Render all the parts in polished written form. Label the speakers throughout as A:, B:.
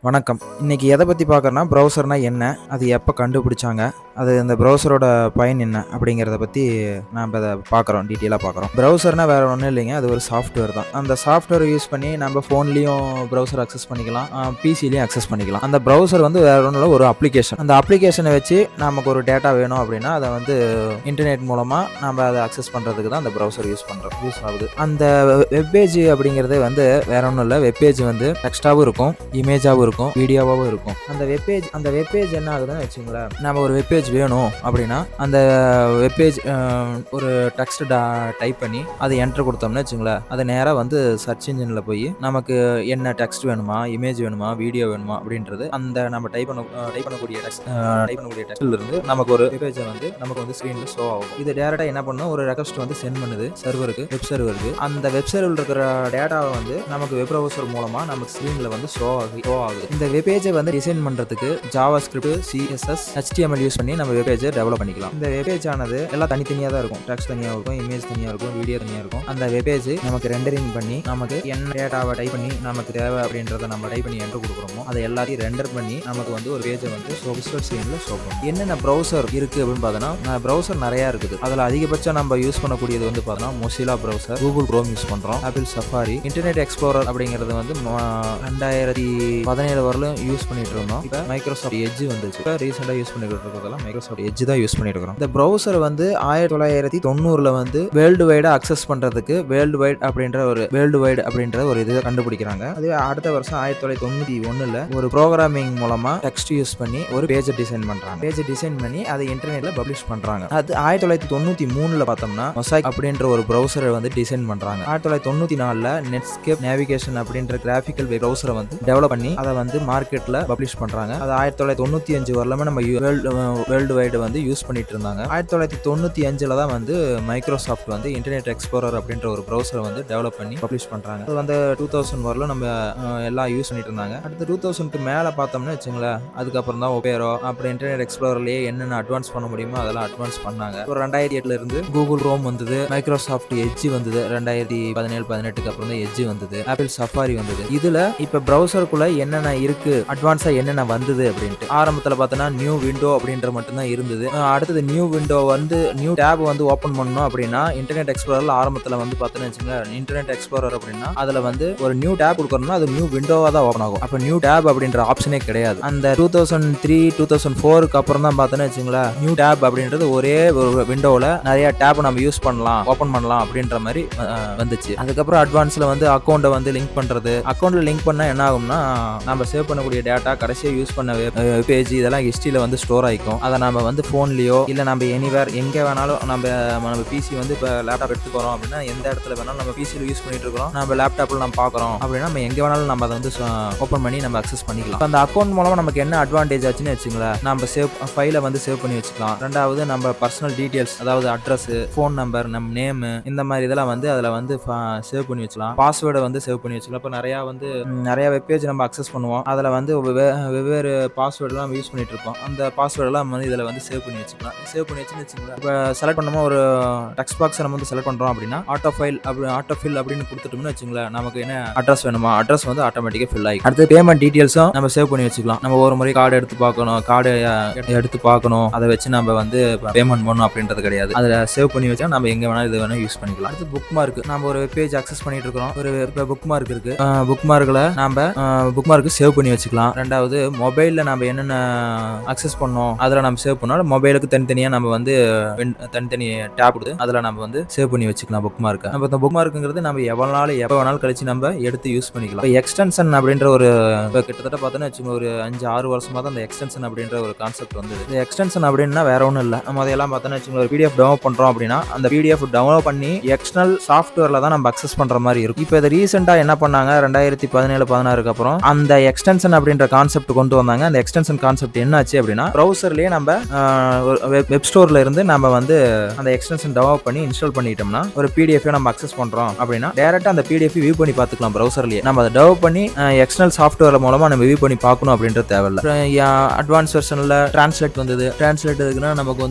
A: வணக்கம். இன்னைக்கு எதை பத்தி பார்க்கறோம்னா, ப்ரௌசர்னா என்ன? அது எப்ப கண்டுபிடிச்சாங்க? அது அந்த ப்ரௌசரோட பயன் என்ன? அப்படிங்கிறத பத்தி நாம இத பார்க்குறோம். டீட்டெயிலா பார்க்குறோம். ப்ரௌசர்னா வேற ஒண்ணும் இல்லைங்க. அது ஒரு சாஃப்ட்வேர் தான். அந்த சாஃப்ட்வேர் யூஸ் பண்ணி நம்ம ஃபோன்லயும் ப்ரௌசர் அக்சஸ் பண்ணிக்கலாம். பிசிலயும் அக்சஸ் பண்ணிக்கலாம். அந்த ப்ரௌசர் வந்து வேற ஒண்ணும் இல்ல, ஒரு அப்ளிகேஷன். அந்த அப்ளிகேஷனை வச்சு நமக்கு ஒரு டேட்டா வேணும் அப்படின்னா, அதை வந்து இன்டர்நெட் மூலமா நம்ம அதை அக்சஸ் பண்றதுக்கு தான் அந்த ப்ரௌசர் யூஸ் ஆகுது. அந்த வெப்பேஜ் அப்படிங்கிறது வந்து வேற ஒண்ணும் இல்ல. வெப்பேஜ் வந்து டெக்ஸ்டாவும் இருக்கும், இமேஜாவும் இருக்கும், வீடியோவாகவும் இருக்கும். அந்த வெப்பேஜ் என்ன ஆகுதுன்னு வச்சுங்களேன், நம்ம ஒரு வெப்பேஜ் வேணும் அப்படின்னா அந்த வெப்பேஜ் ஒரு டெக்ஸ்ட் டைப் பண்ணி அதை என்டர் கொடுத்தோம்னு வச்சுங்களேன், அது நேராக வந்து சர்ச் இன்ஜினில் போய் நமக்கு என்ன டெக்ஸ்ட் வேணுமா, இமேஜ் வேணுமா, வீடியோ வேணுமா அப்படின்றது அந்த நம்ம டைப் பண்ணக்கூடிய டெக்ஸ்ட்ல இருந்து நமக்கு ஒரு வெப்பேஜை வந்து நமக்கு வந்து ஸ்க்ரீனில் ஷோ ஆகும். இது டேரெக்டாக என்ன பண்ணும், ஒரு ரெக்வஸ்ட் வந்து சென்ட் பண்ணுது சர்வருக்கு, வெப் சர்வருக்கு. அந்த வெப் சர்வரில் இருக்கிற டேட்டாவை வந்து நமக்கு வெப் ப்ரௌசர் மூலமாக நமக்கு ஸ்க்ரீனில் வந்து ஷோ ஆகுது. இந்த வெப்பேஜை வந்து டிசைன் பண்றதுக்கு ஜாவாஸ்கிரிப்ட், CSS, HTML யூஸ் பண்ணி நம்ம வெப்பேஜை டெவலப் பண்ணிக்கலாம். இந்த வெப்பேஜ் ஆனது எல்லாம் தனித்தனியாக தான் இருக்கும். டெக்ஸ்ட் தனியாக இருக்கும், இமேஜ் தனியாக இருக்கும், வீடியோ தனியாக இருக்கும். அந்த வெப்பேஜ் நமக்கு ரெண்டரிங் பண்ணி நமக்கு என்ன டேட்டாவை டைப் பண்ணி நமக்கு தேவை அப்படின்றத நம்ம டைப் பண்ணி என்டர் கொடுக்குறோமோ அதை எல்லாத்தையும் ரெண்டர் பண்ணி நமக்கு வந்து ஒரு பேஜை வந்து விசுவல் ஸ்க்ரீன்ல ஷோ பண்ணும். என்னென்ன ப்ரௌசர் இருக்கு அப்படின்னு பார்த்தோம்னா, ப்ரௌசர் நிறைய இருக்குது. அதில் அதிகபட்சம் நம்ம யூஸ் பண்ணக்கூடியது வந்து பார்த்தோம்னா Mozilla browser, Google chrome use பண்றோம், ஆப்பிள் சஃபாரி, இன்டர்நெட் எக்ஸ்ப்ளோரர் அப்படிங்கிறது வந்து 2017 வரலும் யூஸ் பண்ணிட்டு இருந்தோம். இப்போ மைக்ரோசாஃப்ட் எட்ஜ் வந்துச்சு. இப்போ ரீசெண்டாக யூஸ் பண்ணிட்டு இருக்கிறதெல்லாம் மைக்ரோசாஃப்ட் எட்ஜ் தான் யூஸ் பண்ணிட்டு இருக்கிறோம். இந்த ப்ரௌசர் வந்து 1990 வந்து வேர்ல்டு வைடா அக்சஸ் பண்றதுக்கு வேர்ல்டு வைட் அப்படின்ற ஒரு இதை கண்டுபிடிக்கிறாங்க. அது அடுத்த வருஷம் 1991 ஒரு ப்ரோக்ராமிங் மூலமா டெக்ஸ்ட் யூஸ் பண்ணி ஒரு பேஜை டிசைன் பண்றாங்க. பேஜை டிசைன் பண்ணி அதை இன்டர்நெட்ல பப்ளிஷ் பண்றாங்க. அது 1993 பார்த்தோம்னா மொசைக் அப்படின்ற ஒரு ப்ரௌசரை வந்து டிசைன் பண்றாங்க. 1994 நெட்ஸ்கேப் நேவிகேஷன் அப்படின்ற கிராஃபிக்கல் ப்ரௌசரை வந்து டெவலப் பண்ணி அதை வந்து மார்க்கெட்ல பப்ளிஷ் பண்றாங்க. அது 1995 வரலுமே நம்ம வேர்ல்டு வைடு வந்து யூஸ் பண்ணிட்டு இருந்தாங்க. 1995 தான் வந்து மைக்ரோசாஃப்ட் வந்து இன்டர்நெட் எக்ஸ்ப்ளோரர் அப்படின்ற ஒரு ப்ரௌசரை வந்து டெவலப் பண்ணி பப்ளிஷ் பண்றாங்க. அது வந்து 2000 வரலும் நம்ம எல்லாம் யூஸ் பண்ணிட்டு இருந்தாங்க. அடுத்து 2000க்கு மேல பார்த்தோம்னா வச்சுங்களேன், அதுக்கப்புறம் தான் ஒபேரோ அப்புறம் இன்டர்நெட் எக்ஸ்ப்ளோரர்லயே என்னென்ன அட்வான்ஸ் பண்ண முடியுமோ அதெல்லாம் அட்வான்ஸ் பண்ணாங்க. ஒரு 2008 இருந்து கூகுள் ரோம் வந்தது, மைக்ரோசாஃப்ட் எட்ஜ் வந்தது. 2017-18க்கு அப்புறம் தான் எட்ஜ் வந்தது, ஆப்பிள் சஃபாரி வந்தது. இதுல இப்ப ப்ரௌசருக்குள்ள என்னென்ன இருக்கு, அட்வான்ஸா என்னென்ன வந்தது அப்படின்ட்டு ஆரம்பத்துல பார்த்தோன்னா நியூ விண்டோ அப்படின்ற மட்டும் தான் இருந்தது. அடுத்தது நியூ விண்டோ வந்து நியூ டேப் வந்து ஓப்பன் பண்ணணும் அப்படின்னா இன்டர்நெட் எக்ஸ்ப்ளோரர்ல ஆரம்பத்துல வந்து பார்த்தோன்னு வச்சுங்களேன், இன்டர்நெட் எக்ஸ்ப்ளோரர் அப்படின்னா அதுல வந்து ஒரு நியூ டேப் கொடுக்கணும்னா அது நியூ விண்டோவா தான் ஓப்பன் ஆகும். அப்ப நியூ டேப் அப்படின்ற ஆப்ஷனே கிடையாது. அந்த 2003-2004க்கு அப்புறம் தான் பார்த்தோன்னு வச்சுங்களேன், நியூ டேப் அப்படின்றது ஒரே ஒரு விண்டோவில் நிறைய டேப் நம்ம யூஸ் பண்ணலாம், ஓப்பன் பண்ணலாம் அப்படின்ற மாதிரி வந்துச்சு. அதுக்கப்புறம் அட்வான்ஸ்ல வந்து அக்கௌண்ட்டை வந்து லிங்க் பண்றது. அக்கௌண்ட்ல லிங்க் பண்ணா என்ன ஆகும்னா, நம்ம சேவ் பண்ணக்கூடிய டேட்டா கடைசியாக யூஸ் பண்ண பேஜ் இதெல்லாம் ஹிஸ்ட்ரியில வந்து ஸ்டோர் ஆகிக்கும். அதை நம்ம வந்து ஃபோன்லயோ இல்லை நம்ம எனிவேர் எங்கே வேணாலும் நம்ம பிசி வந்து இப்போ லேப்டாப் எடுத்து போகிறோம் அப்படின்னா எந்த இடத்துல வேணாலும் நம்ம பிசியில் யூஸ் பண்ணிட்டு இருக்கிறோம், நம்ம லேப்டாப்பில் நம்ம பார்க்குறோம் அப்படின்னா நம்ம எங்கே வேணாலும் நம்ம அதை வந்து ஓப்பன் பண்ணி நம்ம அக்சஸ் பண்ணிக்கலாம். அந்த அக்கௌண்ட் மூலமாக நமக்கு என்ன அட்வான்டேஜ் ஆச்சுன்னு வச்சுங்களேன், நம்ம ஃபைலை வந்து சேவ் பண்ணி வச்சுக்கலாம். ரெண்டாவது நம்ம பர்சனல் டீடைல்ஸ், அதாவது அட்ரஸ், ஃபோன் நம்பர், நம்ம நேம், இந்த மாதிரி இதெல்லாம் வந்து அதில் வந்து சேவ் பண்ணி வச்சுக்கலாம். பாஸ்வேர்டை வந்து சேவ் பண்ணி வச்சுக்கலாம். இப்போ நிறைய வெப்பேஜ் நம்ம அக்சஸ் பண்ணுவோம், அதில் வந்து வெவ்வேறு பாஸ்வேர்டெல்லாம் யூஸ் பண்ணிட்டு இருப்போம். அந்த பாஸ்வேர்டெல்லாம் வந்து இதில் வந்து சேவ் பண்ணி வச்சுக்கலாம். சேவ் பண்ணி வச்சுக்கலாம். இப்போ செலக்ட் பண்ணோமா, ஒரு டெக்ஸ்ட் பாக்ஸை நம்ம வந்து செலக்ட் பண்ணுறோம் அப்படின்னா ஆட்டோஃபில் அப்படின்னு கொடுத்துட்டோம்னு வச்சுங்களேன், நமக்கு என்ன அட்ரஸ் வேணுமா அட்ரஸ் வந்து ஆட்டோமேட்டிக்காக ஃபில் ஆகி. அடுத்து பேமெண்ட் டீடைல்ஸும் நம்ம சேவ் பண்ணி வச்சுக்கலாம். நம்ம ஒரு முறை கார்டு எடுத்து பார்க்கணும், அதை வச்சு நம்ம வந்து பேமெண்ட் பண்ணணும் அப்படின்றது கிடையாது. அதில் சேவ் பண்ணி வச்சா நம்ம எங்கே வேணாலும் இது வேணால் யூஸ் பண்ணிக்கலாம். அடுத்து புக் மார்க். நம்ம ஒரு பேஜ் அக்சஸ் பண்ணிட்டு இருக்கிறோம், ஒரு புக் மார்க் இருக்கு. புக் மார்க் சேவ் பண்ணி வச்சுக்கலாம். ரெண்டாவது மொபைலில் நம்ம என்னென்ன அக்சஸ் பண்ணோம் அதில் நம்ம சேவ் பண்ணோம். மொபைலுக்கு தனித்தனியாக நம்ம வந்து தனித்தனி டேப் கொடுத்து அதில் நம்ம வந்து சேவ் பண்ணி வச்சுக்கலாம் புக் மார்க்கை. நம்ம இந்த புக் மார்க்குங்கிறது நம்ம எப்போ வேணாலும் கழிச்சு நம்ம எடுத்து யூஸ் பண்ணிக்கலாம். இப்போ எக்ஸ்டென்ஷன் அப்படின்ற ஒரு கிட்டத்தட்ட பார்த்தோன்னா வச்சுக்கோங்க, ஒரு 5-6 வருஷமா தான் இந்த எக்ஸ்டென்ஷன் அப்படின்ற ஒரு கான்செப்ட் வந்தது. இந்த எக்ஸ்டென்ஷன் அப்படின்னா வேற ஒன்றும் இல்லை, நம்ம அதையெல்லாம் பார்த்தோன்னா வச்சுக்கோங்க, ஒரு PDF டவுன்லோட் பண்ணுறோம் அப்படின்னா அந்த PDF டவுன்லோட் பண்ணி எக்ஸ்டர்னல் சாஃப்ட்வேர்ல தான் நம்ம அக்சஸ் பண்ற மாதிரி இருக்கும். இப்போ இதை ரீசெண்டாக என்ன பண்ணாங்க, 2017-16க்கு அப்புறம் அந்த எக்ஸ்டென்ஷன் அப்படின்ற கான்செப்ட் கொண்டு வந்தாங்க. அந்த எக்ஸ்டென்ஷன் கான்செப்ட் என்ன ஆச்சு அப்படின்னா, ப்ரௌசர்லயே நம்ம வெப் ஸ்டோர்ல இருந்து நம்ம வந்து அந்த எக்ஸ்டென்ஷன் டவுன்லோட் பண்ணி இன்ஸ்டால் பண்ணிட்டோம்னா ஒரு PDF நம்ம அக்சஸ் பண்றோம் அப்படின்னா டைரக்டா அந்த PDF வியூ பண்ணி பார்த்துக்கலாம் ப்ரௌசர்லயே. நம்ம அதை டவுன்லோட் பண்ணி எக்ஸ்டர்னல் சாஃப்ட்வேர் மூலமா நம்ம வியூ பண்ணி பார்க்கணும் அப்படின்றது தேவையில்லை. அட்வான்ஸ் வெர்ஷன்ல டிரான்ஸ்லேட் வந்தது. டிரான்ஸ்லேட் இருக்குன்னா நமக்கு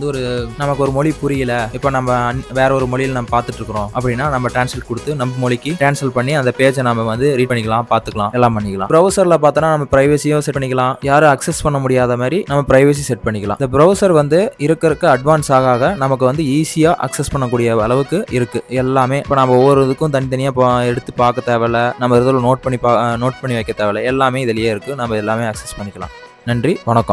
A: ஒரு மொழி புரியல, இப்போ நம்ம வேற ஒரு மொழியில் நம்ம பார்த்துட்டு இருக்கிறோம் அப்படின்னா நம்ம டிரான்ஸ்லேட் கொடுத்து நம்ம மொழிக்கு டிரான்ஸ்லேட் பண்ணி அந்த பேஜை நம்ம வந்து ரீட் பண்ணிக்கலாம், பார்த்துக்கலாம், எல்லாம் பண்ணிக்கலாம். ப்ரௌசர்ல பார்த்தோன்னா நம்ம பிரைவசியும் செட் பண்ணிக்கலாம், யாரும் அக்சஸ் பண்ண முடியாத மாதிரி நம்ம பிரைவசி செட் பண்ணிக்கலாம். இந்த ப்ரௌசர் வந்து இருக்க அட்வான்ஸ் ஆக நமக்கு வந்து ஈஸியாக அக்சஸ் பண்ணக்கூடிய அளவுக்கு இருக்கு எல்லாமே. இப்போ நம்ம ஒவ்வொரு இதுக்கும் தனித்தனியாக எடுத்து பார்க்க தேவையில்ல, நம்ம இதில் நோட் பண்ணி வைக்க தேவையில்ல, எல்லாமே இதுலேயே இருக்கு. நம்ம எல்லாமே அக்சஸ் பண்ணிக்கலாம். நன்றி, வணக்கம்.